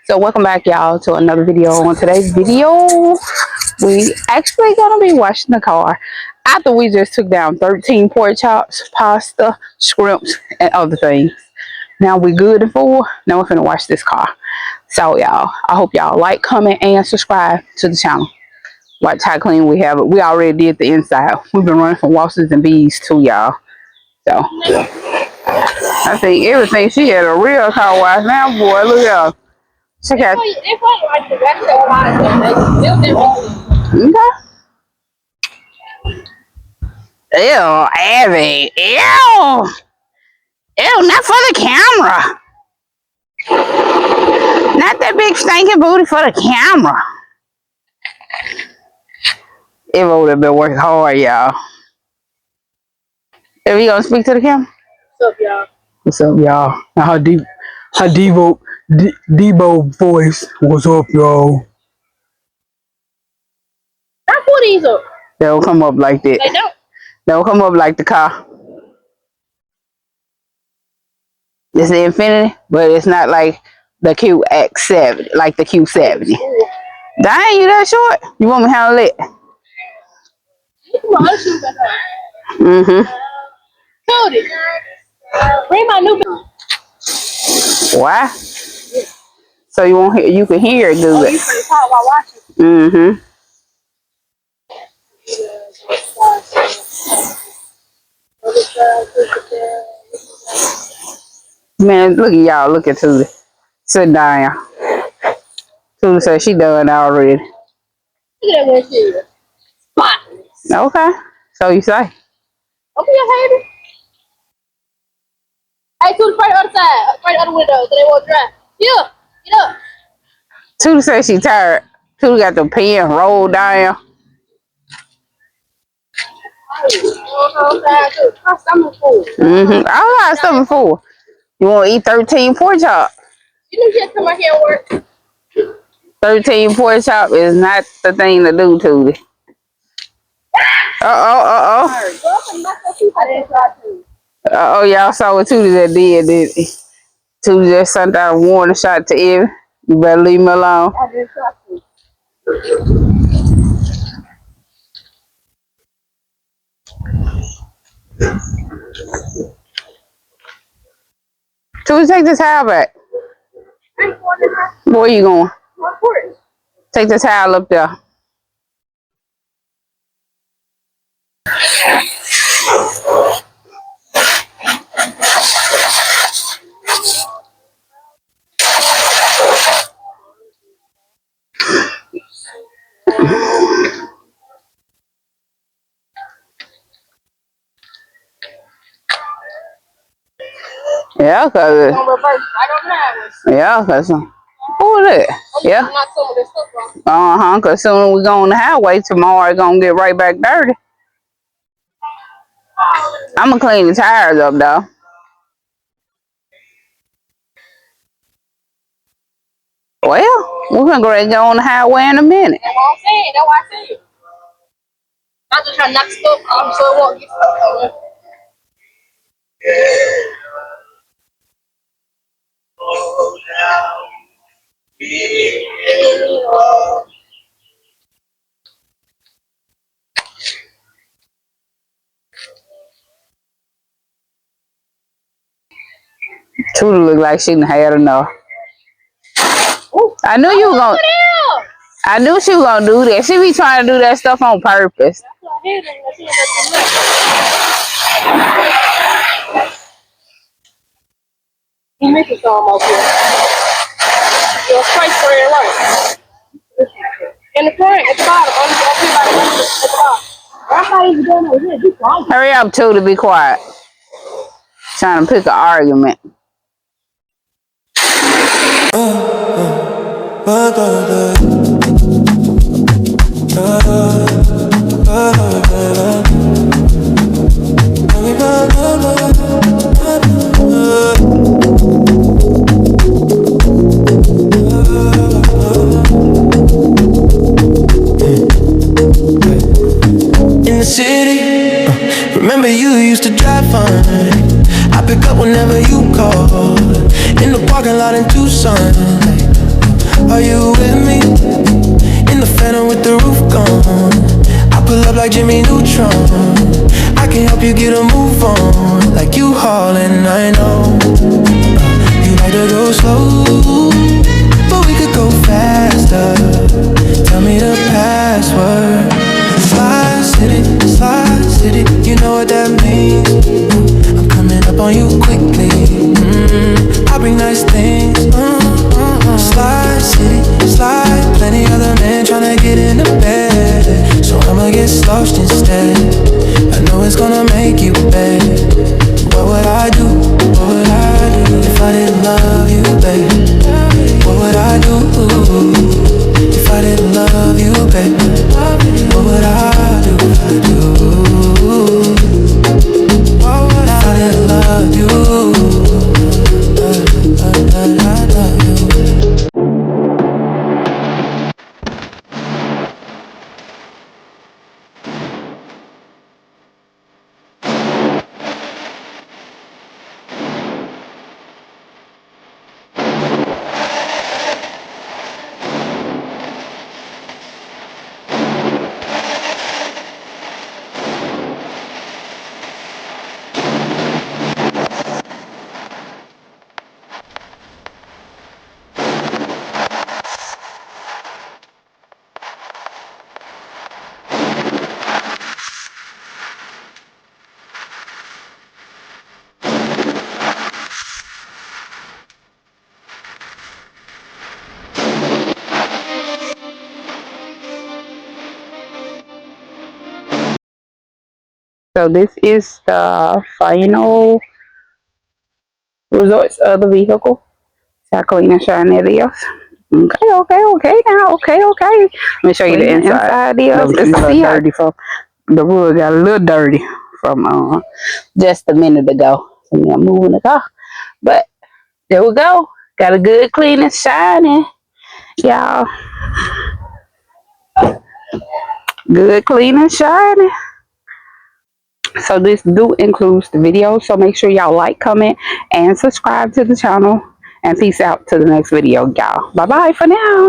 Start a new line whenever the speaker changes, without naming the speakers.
So welcome back, y'all, to another video. On today's video, we actually gonna be washing the car after we just took down 13 pork chops, pasta, shrimps, and other things. Now we good and full. Now we're gonna wash this car. So y'all, I hope y'all like, comment, and subscribe to the channel. Watch how clean we have it. We already did the inside. We've been running from Walters and Bees too, y'all. So I think everything, she had a real car wash now, boy. Look at her. Check out. Okay. Ew, Abby. Ew. Ew, not for the camera. Not that big stinking booty for the camera. Eva would have been working hard, y'all. Are you gonna speak to the camera?
What's up, y'all?
What's up, y'all? Her Debo voice. What's up, y'all?
I put these up.
They don't come up like that.
They don't.
They don't come up like the car. It's the Infinity, but it's not like the QX70, like the Q70. Dang, you that short? You want me to handle it? Mm-hmm.
Cody, bring my new.
Why? So you won't hear, you can hear it good.
Oh, you finna talk while watching.
Mm-hmm. Man, look at y'all. Look at Tootie. Sit down. Tootie said she done already.
Look at that windshield. Spotless.
Okay. So you say.
Open your head. Hey, to the right other side. Right other window, so they won't drive. Yeah, get up.
Tootie said she tired. Tootie got the pen rolled down. Mm-hmm. All right, something for. You want to eat 13 pork chop?
You know, just come out here and work.
13 pork chop is not the thing to do, Tootie. Uh-oh. Uh-oh, y'all saw what Tootie that did, didn't he? Tootie just sent out a warning shot to Evie. You better leave me alone.
I just shot you.
Tootie, take the towel back. Where you going? Take the towel up there. Yeah, cause who is it? Yeah. Cause soon as we go on the highway tomorrow, it's gonna get right back dirty. I'm gonna clean the tires up though. Well, we're gonna go ahead and go on the highway in a minute.
That's what I'm saying. That's what I said. I'm just trying to knock stuff off so it won't get stuck on it.
Tootie look like she done had enough. I knew you were gonna. I knew she was gonna do that. She be trying to do that stuff on purpose.
He making some over here. You're straight square and right. In the front, at the bottom, at the bottom.
Hurry up, Tootie, be quiet. Trying to pick an argument.
In the city, remember you used to drive fine. I pick up whenever you call. In the parking lot in Tucson. like Jimmy Neutron. I can help you get a move on, like you haulin', I know. You like to go slow, but we could go faster. Tell me the password. Slide city, you know what that means. I'm coming up on you quickly. I bring nice things. Slide city, slide. Plenty other men tryna get in the bed, so I'ma get lost instead. I know it's gonna make you bad. What would I do? What would I do if I didn't love you, baby? What would I do if I didn't love you, baby? What would I do if I do? What would I do if I didn't love you? I love you.
So this is the final results of the vehicle. So clean and shine it is. Okay now. Okay. Let me show you the inside. It's dirty from the wood got a little dirty from just a minute ago. So now I'm moving the car. But there we go. Got a good clean and shining. Y'all. Good clean and shining. So this do includes the video. So make sure y'all like, comment, and subscribe to the channel. And peace out to the next video, y'all. Bye-bye for now.